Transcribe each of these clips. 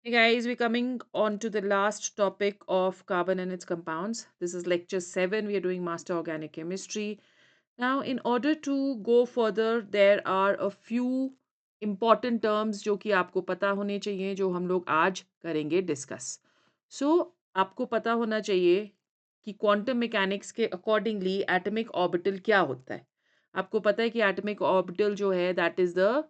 Hey guys, we're coming on to the last topic of carbon and its compounds. This is lecture 7. We are doing Master Organic Chemistry. Now, in order to go further, there are a few important terms जो कि आपको पता होने चाहिए जो हम लोग आज करेंगे डिस्कस. So, आपको पता होना चाहिए कि क्वांटम मैकेनिक्स के अकॉर्डिंगली एटॉमिक ऑर्बिटल क्या होता है. आपको पता है कि एटॉमिक ऑर्बिटल जो है that is the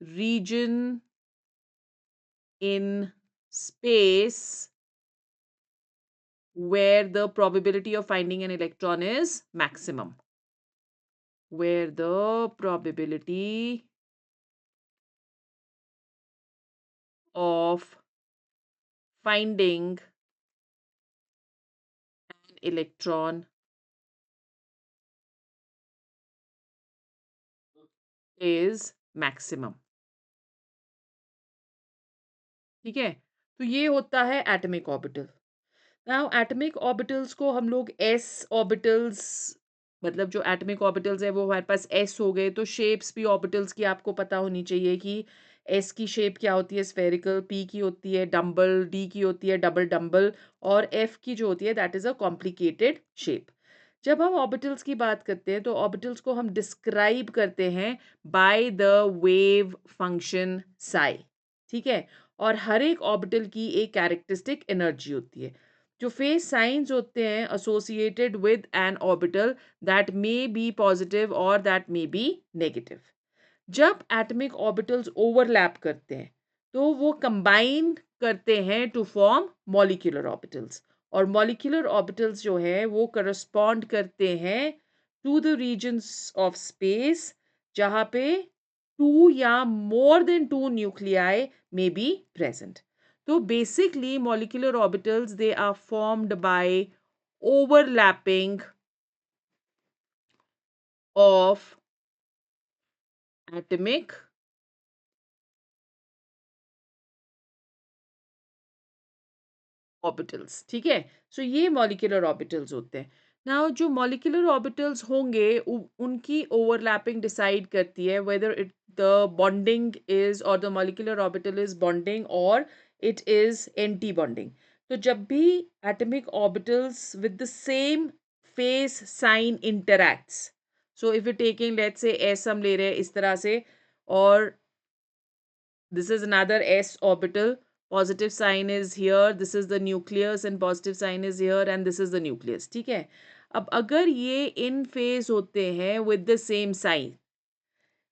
region in space where the probability of finding an electron is maximum. Where the probability of finding an electron is maximum. ठीक है, तो ये होता है atomic orbital. Now atomic orbitals को हम लोग एस ऑर्बिटल्स, मतलब जो एटॉमिक ऑर्बिटल्स है वो हमारे पास एस हो गए. तो शेप्स भी ऑर्बिटल्स की आपको पता होनी चाहिए कि एस की शेप क्या होती है, स्फेरिकल. पी की होती है डम्बल. डी की होती है डबल डम्बल. और एफ की जो होती है that is a complicated shape. जब हम ऑर्बिटल्स की बात करते हैं तो ऑर्बिटल्स को हम डिस्क्राइब करते हैं by the wave function psi. ठीक है, और हर एक ऑर्बिटल की एक कैरेक्टरिस्टिक एनर्जी होती है. जो फेस साइंस होते हैं associated with an orbital that may be positive और दैट मे बी नेगेटिव. जब एटॉमिक ऑर्बिटल्स ओवरलैप करते हैं तो वो कंबाइन करते हैं टू फॉर्म मॉलिक्यूलर ऑर्बिटल्स. और मॉलिक्यूलर ऑर्बिटल्स जो है वो करस्पॉन्ड करते हैं to the regions of space जहाँ पे टू या more than two nuclei may be present. तो basically molecular orbitals they are formed by overlapping of atomic orbitals. ठीक है, सो ये मॉलिक्यूलर ऑर्बिटल्स होते हैं. नाउ जो मॉलिक्यूलर ऑर्बिटल्स होंगे उनकी ओवरलैपिंग डिसाइड करती है whether it the bonding is or the molecular orbital is bonding or it is anti bonding. तो जब भी atomic orbitals with the same phase sign interacts, so if you taking let's say s हम ले रहे हैं इस तरह से, और this is another s orbital. Positive sign is here. This is the nucleus and positive sign is here and this is the nucleus. ठीक है, अब अगर ये in phase होते हैं with the same sign,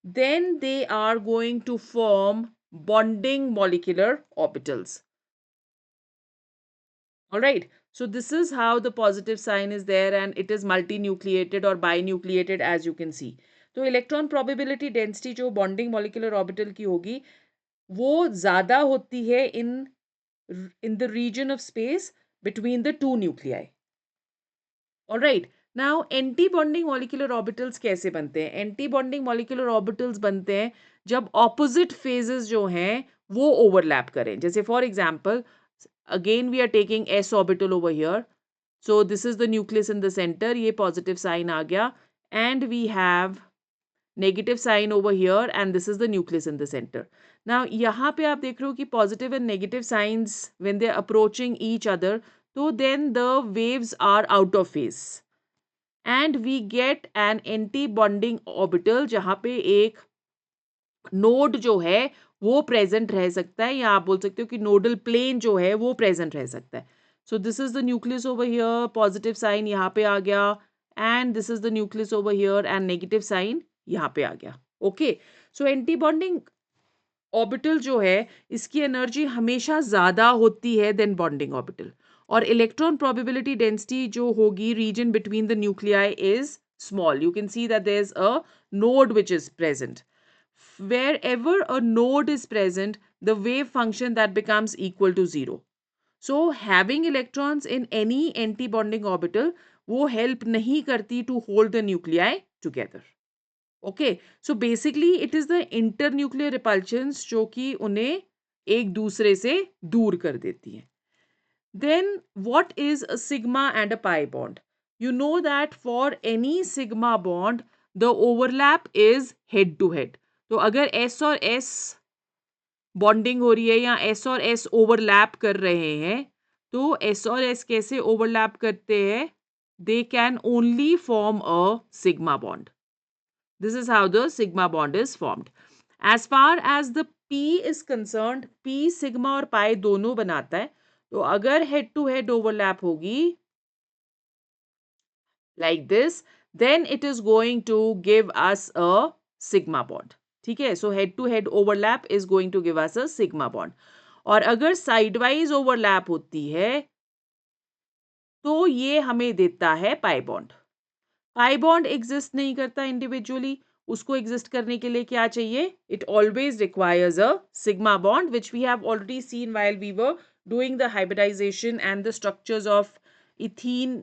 then they are going to form bonding molecular orbitals. All right. So this is how the positive sign is there and it is multinucleated or binucleated as you can see. तो electron probability density जो bonding molecular orbital की होगी वो ज़्यादा होती है in the region of space between the two nuclei. All right. Now anti bonding molecular orbitals कैसे बनते हैं? एंटी बॉन्डिंग मॉलिक्यूलर ऑर्बिटल्स बनते हैं जब ऑपोजिट फेजेस जो हैं वो ओवरलैप करें. जैसे for example, again we are taking s orbital over here. So this is the nucleus in the center. ये positive sign आ गया and we have negative sign over here and this is the nucleus in the center. Now यहाँ पे आप देख रहे हो कि positive and negative signs when they are approaching each other, तो then the waves are out of phase and we get an anti-bonding orbital जहाँ पे एक नोड जो है वो प्रेजेंट रह सकता है या आप बोल सकते हो कि नोडल प्लेन जो है वो प्रेजेंट रह सकता है. So this is the nucleus over here, positive sign यहाँ पे आ गया and this is the nucleus over here and negative sign यहाँ पे आ गया. Okay, so anti bonding orbital जो है इसकी एनर्जी हमेशा ज़्यादा होती है देन बॉन्डिंग ऑर्बिटल. और इलेक्ट्रॉन प्रोबेबिलिटी डेंसिटी जो होगी region between the nuclei is small. You can see that there's a node which is present. Wherever a node is present, the wave function that becomes equal to 0. So having electrons in any anti-bonding orbital वो help नहीं करती to hold the nuclei together. Okay, so basically it is the internuclear repulsions जो कि उन्हें एक दूसरे से दूर कर देती हैं. Then what is a sigma and a pi bond? You know that for any sigma bond the overlap is head to head. तो अगर S और S बॉन्डिंग हो रही है या एस और एस ओवरलैप कर रहे हैं, तो एस और एस कैसे ओवरलैप करते हैं? They can only form a sigma bond. This is how the sigma bond is formed. As far as the P is concerned, P sigma और pi दोनों बनाता है. तो अगर head to head overlap होगी like this, then it is going to give us a sigma bond. ठीक है, so head to head overlap is going to give us a sigma bond. और अगर sidewise overlap होती है तो ये हमें देता है pi bond. Pi bond exist नहीं करता इंडिविजुअली, उसको एग्जिस्ट करने के लिए क्या चाहिए? It always requires a sigma bond, which we have already seen while we were doing the hybridization and the structures of ethene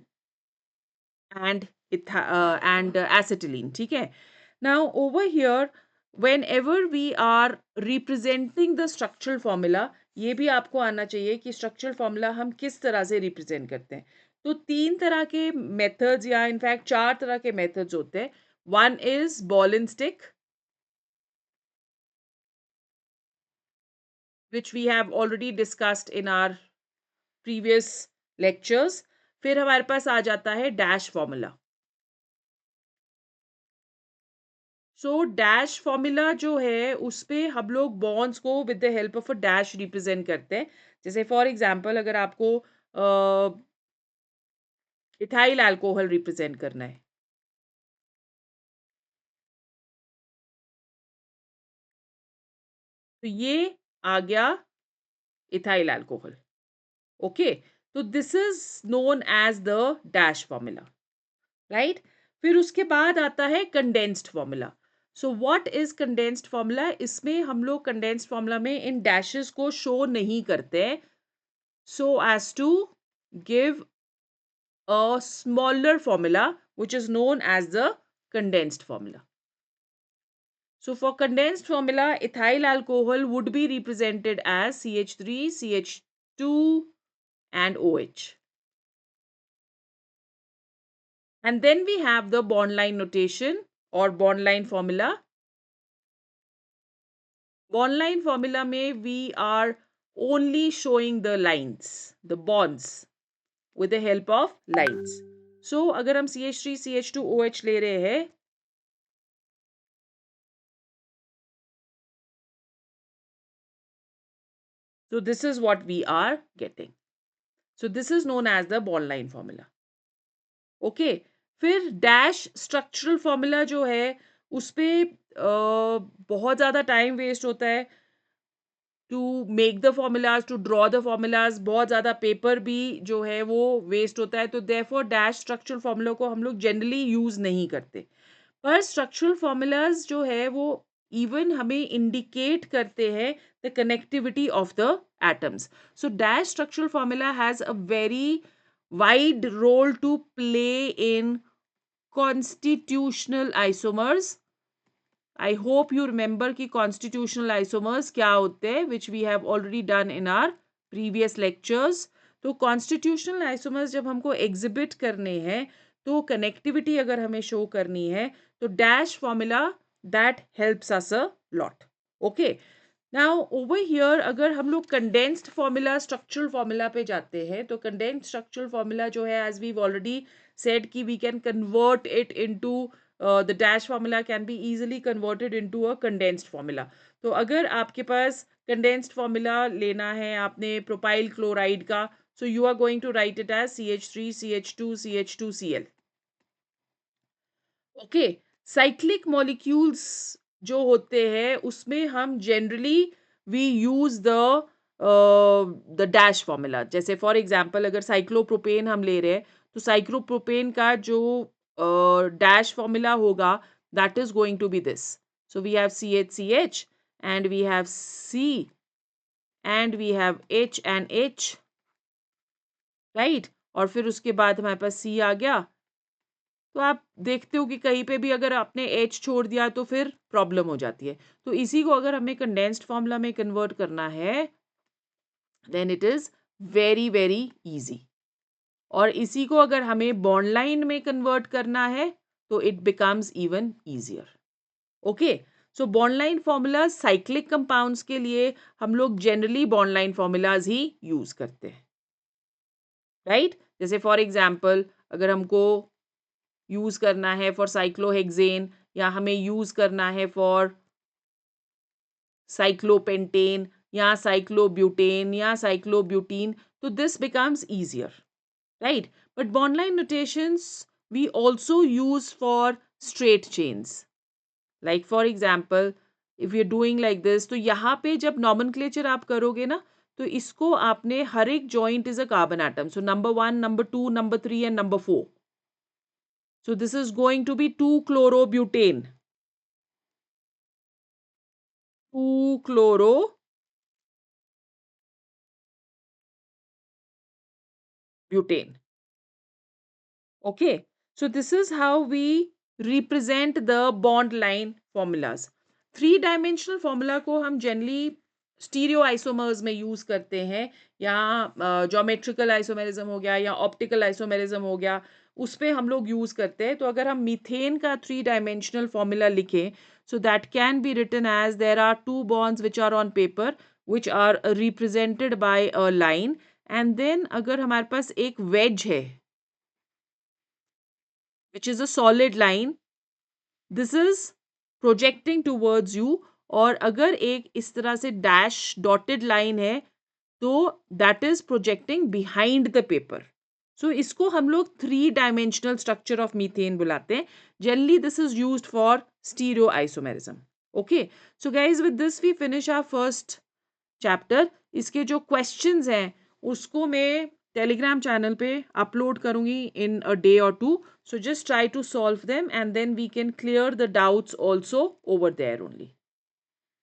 and acetylene. ठीक है, now over here whenever we are representing the structural formula, ये भी आपको आना चाहिए कि structural formula हम किस तरह से रिप्रेजेंट करते हैं. तो 3 तरह के मेथड्स या इनफैक्ट 4 तरह के मेथड्स होते हैं. One is ball and stick, which we have already discussed in our previous lectures. फिर हमारे पास आ जाता है dash formula. So dash formula जो है उस पे हम लोग बॉन्ड्स को with the help of a dash represent करते हैं. जैसे फॉर एग्जांपल अगर आपको इथाइल अल्कोहल रिप्रेजेंट करना है, तो ये आ गया इथाइल अल्कोहल. ओके, तो this is known as the dash formula, right. फिर उसके बाद आता है condensed formula. So what is condensed formula? इसमें हम लोग कंडेंस्ड फॉर्मूला में इन डैशेस को शो नहीं करते, so as to give a smaller formula which is known as the condensed formula. So for condensed formula, ethyl alcohol would be represented as CH3, CH2 and OH. And then we have the bond line notation or bond line formula. Bond line formula में we are only showing the lines, the bonds with the help of lines. So अगर हम CH3, CH2, OH ले रहे हैं, so this is what we are getting. So this is known as the bond line formula. Okay. फिर dash structural formula जो है उस पे बहुत ज़्यादा टाइम वेस्ट होता है to make the formulas, to draw the formulas. बहुत ज़्यादा पेपर भी जो है वो वेस्ट होता है. तो देयरफॉर डैश स्ट्रक्चरल फॉर्मूला को हम लोग जनरली यूज़ नहीं करते. पर स्ट्रक्चरल फॉर्मूलाज जो है वो इवन हमें इंडिकेट करते हैं the connectivity of the atoms. So dash structural formula has a very wide role to play in constitutional isomers. I hope you remember कि constitutional isomers क्या होते हैं, which we have already done in our previous lectures. तो constitutional isomers जब हमको exhibit करने हैं, तो connectivity अगर हमें show करनी है, तो dash formula that helps us a lot. Okay. Now over here अगर हम लोग condensed formula structural formula पे जाते हैं, तो condensed structural formula जो है as we've already said कि we can convert it into the dash formula can be easily converted into a condensed formula. तो अगर आपके पास condensed formula लेना है आपने propyl chloride का, so you are going to write it as CH3, CH2, CH2Cl. Okay. Cyclic molecules जो होते हैं उसमें हम generally we use the dash formula. जैसे फॉर एग्जांपल अगर साइक्लोप्रोपेन हम ले रहे हैं, तो साइक्लोप्रोपेन का जो डैश फॉर्मूला होगा that is going to be this. So we have CH and we have C and we have H and H, right. और फिर उसके बाद हमारे पास C आ गया. तो आप देखते हो कि कहीं पे भी अगर आपने H छोड़ दिया तो फिर प्रॉब्लम हो जाती है. तो इसी को अगर हमें कंडेंस्ड फॉर्मूला में कन्वर्ट करना है, then it is very very easy. और इसी को अगर हमें बॉन्ड लाइन में कन्वर्ट करना है, तो it becomes even easier. Okay. So bond line formulas cyclic compounds के लिए हम लोग जनरली बॉन्ड लाइन फॉर्मूलाज ही यूज करते हैं, राइट? जैसे फॉर एग्जांपल अगर हमको यूज करना है फॉर साइक्लोहेक्सेन, या हमें यूज करना है फॉर साइक्लोपेंटेन या साइक्लोब्यूटेन या साइक्लोब्यूटीन, तो this becomes easier, right? But bond line notations we also use for straight chains. Like for example, if you're doing like this, तो यहाँ पे जब nomenclature आप करोगे ना, तो इसको आपने हर एक joint is a carbon atom. So number 1, number 2, number 3 and number 4. So this is going to be 2-chlorobutane. 2-chlorobutane. Okay, so this is how we represent the bond line formulas. Three dimensional formula को हम generally stereo isomers में use करते हैं, या geometrical isomerism हो गया या optical isomerism हो गया, उस पे हम लोग यूज करते हैं. तो अगर हम मीथेन का थ्री डायमेंशनल फॉर्मूला लिखें, so that can be written as there are two bonds which are on paper which are represented by a line, and then अगर हमारे पास एक wedge है which is a solid line, this is projecting towards you. और अगर एक इस तरह से डैश डॉटेड लाइन है, तो that is projecting behind the paper. So इसको हम लोग three dimensional structure of methane बुलाते हैं. Generally this is used for stereoisomerism. Okay, so guys with this we finish our first chapter. इसके जो questions हैं उसको मैं टेलीग्राम चैनल पे अपलोड करूंगी इन अ डे और to. So just try to solve them and then we can clear the doubts also over there only.